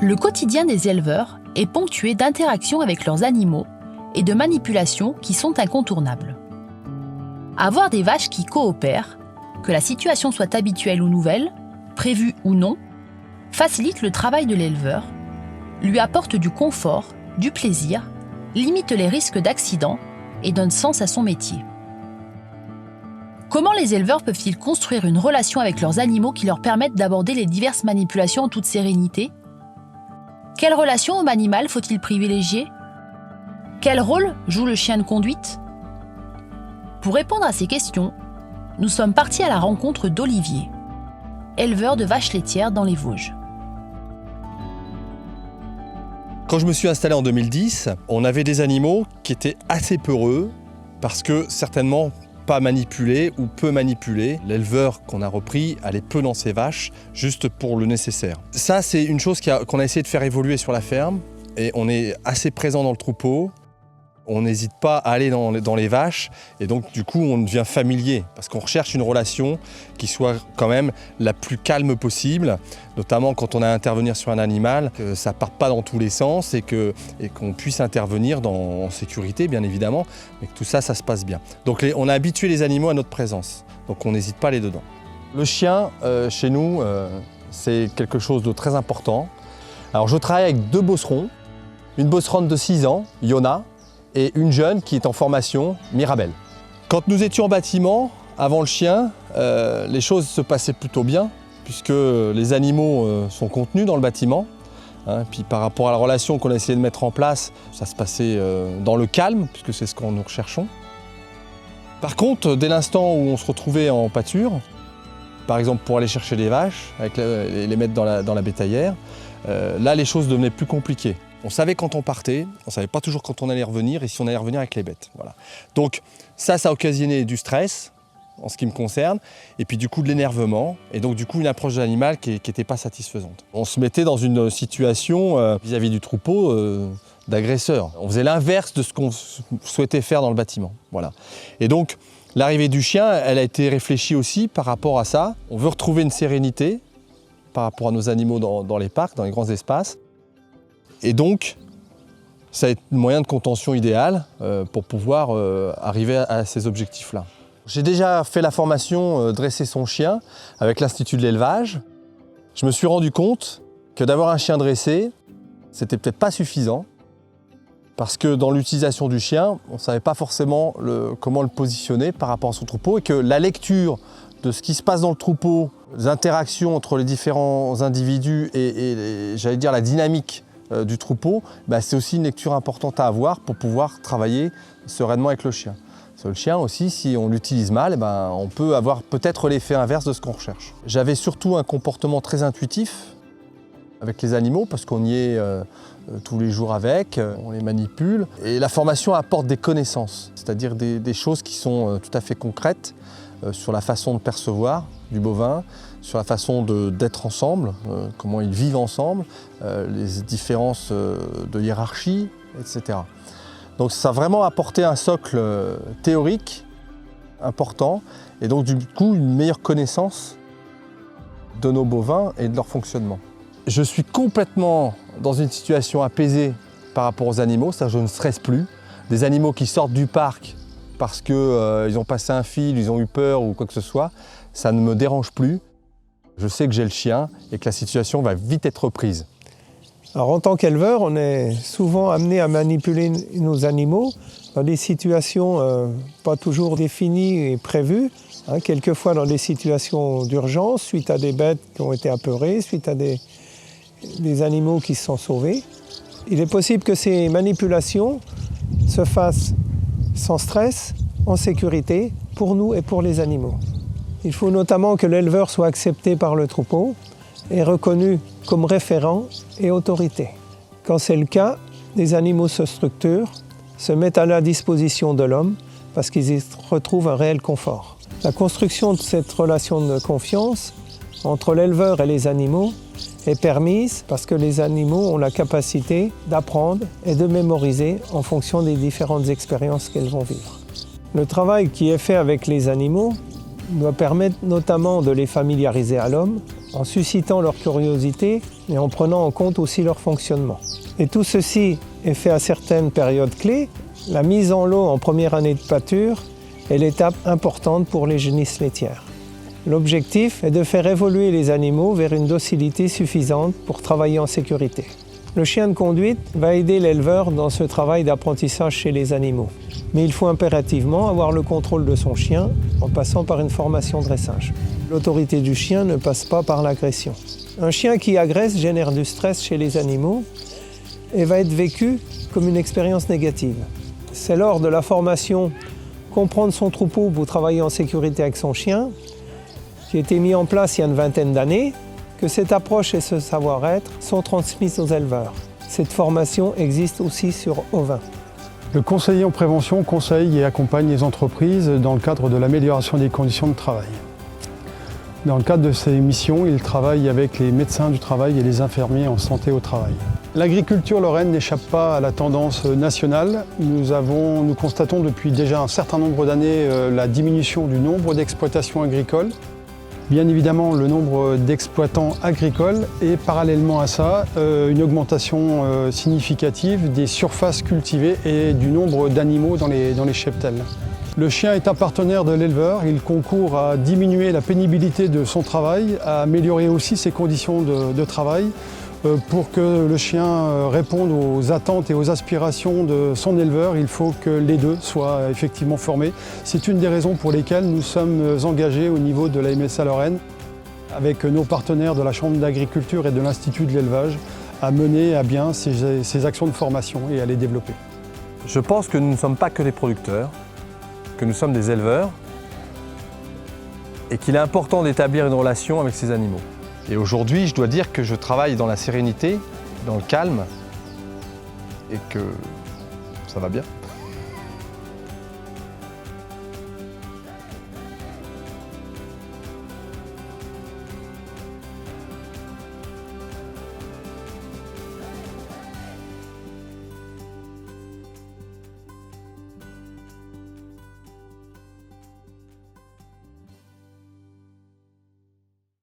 Le quotidien des éleveurs est ponctué d'interactions avec leurs animaux et de manipulations qui sont incontournables. Avoir des vaches qui coopèrent, que la situation soit habituelle ou nouvelle, prévue ou non, facilite le travail de l'éleveur, lui apporte du confort, du plaisir, limite les risques d'accident et donne sens à son métier. Comment les éleveurs peuvent-ils construire une relation avec leurs animaux qui leur permette d'aborder les diverses manipulations en toute sérénité ? Quelle relation homme animal faut-il privilégier ? Quel rôle joue le chien de conduite ? Pour répondre à ces questions, nous sommes partis à la rencontre d'Olivier, éleveur de vaches laitières dans les Vosges. Quand je me suis installé en 2010, on avait des animaux qui étaient assez peureux parce que certainement pas manipulés ou peu manipulés. L'éleveur qu'on a repris allait peu dans ses vaches, juste pour le nécessaire. Ça, c'est une chose qu'on a essayé de faire évoluer sur la ferme et on est assez présent dans le troupeau. On n'hésite pas à aller dans les vaches et donc du coup on devient familier parce qu'on recherche une relation qui soit quand même la plus calme possible, notamment quand on a à intervenir sur un animal, que ça ne parte pas dans tous les sens et qu'on puisse intervenir en sécurité bien évidemment, mais que tout ça, ça se passe bien. Donc on a habitué les animaux à notre présence, donc on n'hésite pas à aller dedans. Le chien, chez nous, c'est quelque chose de très important. Alors je travaille avec 2 bosserons, une bosseronne de 6 ans, Yona, et une jeune qui est en formation, Mirabelle. Quand nous étions en bâtiment, avant le chien, les choses se passaient plutôt bien, puisque les animaux sont contenus dans le bâtiment. Puis par rapport à la relation qu'on a essayé de mettre en place, ça se passait dans le calme, puisque c'est ce que nous recherchons. Par contre, dès l'instant où on se retrouvait en pâture, par exemple pour aller chercher des vaches, les mettre dans la bétaillère, là les choses devenaient plus compliquées. On savait quand on partait, on ne savait pas toujours quand on allait revenir et si on allait revenir avec les bêtes. Voilà. Donc ça a occasionné du stress en ce qui me concerne et puis du coup de l'énervement et donc du coup une approche de l'animal qui n'était pas satisfaisante. On se mettait dans une situation vis-à-vis du troupeau d'agresseur. On faisait l'inverse de ce qu'on souhaitait faire dans le bâtiment. Voilà. Et donc l'arrivée du chien, elle a été réfléchie aussi par rapport à ça. On veut retrouver une sérénité par rapport à nos animaux dans les parcs, dans les grands espaces. Et donc, ça va être un moyen de contention idéal pour pouvoir arriver à ces objectifs-là. J'ai déjà fait la formation dresser son chien avec l'Institut de l'élevage. Je me suis rendu compte que d'avoir un chien dressé, c'était peut-être pas suffisant parce que dans l'utilisation du chien, on ne savait pas forcément comment le positionner par rapport à son troupeau et que la lecture de ce qui se passe dans le troupeau, les interactions entre les différents individus et j'allais dire la dynamique du troupeau, c'est aussi une lecture importante à avoir pour pouvoir travailler sereinement avec le chien. Le chien aussi, si on l'utilise mal, on peut avoir peut-être l'effet inverse de ce qu'on recherche. J'avais surtout un comportement très intuitif avec les animaux parce qu'on y est tous les jours avec, on les manipule. Et la formation apporte des connaissances, c'est-à-dire des choses qui sont tout à fait concrètes sur la façon de percevoir du bovin, sur la façon d'être ensemble, comment ils vivent ensemble, les différences de hiérarchie, etc. Donc ça a vraiment apporté un socle théorique important et donc du coup une meilleure connaissance de nos bovins et de leur fonctionnement. Je suis complètement dans une situation apaisée par rapport aux animaux, c'est-à-dire je ne stresse plus. Des animaux qui sortent du parc parce qu'ils ont passé un fil, ils ont eu peur ou quoi que ce soit, ça ne me dérange plus. Je sais que j'ai le chien et que la situation va vite être reprise. Alors, en tant qu'éleveur, on est souvent amené à manipuler nos animaux dans des situations pas toujours définies et prévues, quelquefois dans des situations d'urgence, suite à des bêtes qui ont été apeurées, suite à des animaux qui se sont sauvés. Il est possible que ces manipulations se fassent sans stress, en sécurité, pour nous et pour les animaux. Il faut notamment que l'éleveur soit accepté par le troupeau et reconnu comme référent et autorité. Quand c'est le cas, les animaux se structurent, se mettent à la disposition de l'homme parce qu'ils y retrouvent un réel confort. La construction de cette relation de confiance entre l'éleveur et les animaux est permise parce que les animaux ont la capacité d'apprendre et de mémoriser en fonction des différentes expériences qu'elles vont vivre. Le travail qui est fait avec les animaux doit permettre notamment de les familiariser à l'homme, en suscitant leur curiosité et en prenant en compte aussi leur fonctionnement. Et tout ceci est fait à certaines périodes clés. La mise en lot en première année de pâture est l'étape importante pour les génisses laitières. L'objectif est de faire évoluer les animaux vers une docilité suffisante pour travailler en sécurité. Le chien de conduite va aider l'éleveur dans ce travail d'apprentissage chez les animaux. Mais il faut impérativement avoir le contrôle de son chien en passant par une formation dressage. L'autorité du chien ne passe pas par l'agression. Un chien qui agresse génère du stress chez les animaux et va être vécu comme une expérience négative. C'est lors de la formation Comprendre son troupeau pour travailler en sécurité avec son chien, qui a été mis en place il y a une vingtaine d'années, que cette approche et ce savoir-être sont transmises aux éleveurs. Cette formation existe aussi sur ovins. Le conseiller en prévention conseille et accompagne les entreprises dans le cadre de l'amélioration des conditions de travail. Dans le cadre de ces missions, il travaille avec les médecins du travail et les infirmiers en santé au travail. L'agriculture lorraine n'échappe pas à la tendance nationale. Nous constatons depuis déjà un certain nombre d'années la diminution du nombre d'exploitations agricoles. Bien évidemment, le nombre d'exploitants agricoles et parallèlement à ça, une augmentation significative des surfaces cultivées et du nombre d'animaux dans les cheptels. Le chien est un partenaire de l'éleveur, il concourt à diminuer la pénibilité de son travail, à améliorer aussi ses conditions de travail pour que le chien réponde aux attentes et aux aspirations de son éleveur. Il faut que les deux soient effectivement formés. C'est une des raisons pour lesquelles nous sommes engagés au niveau de la MSA Lorraine avec nos partenaires de la Chambre d'agriculture et de l'Institut de l'élevage à mener à bien ces actions de formation et à les développer. Je pense que nous ne sommes pas que des producteurs, que nous sommes des éleveurs et qu'il est important d'établir une relation avec ces animaux. Et aujourd'hui, je dois dire que je travaille dans la sérénité, dans le calme et que ça va bien.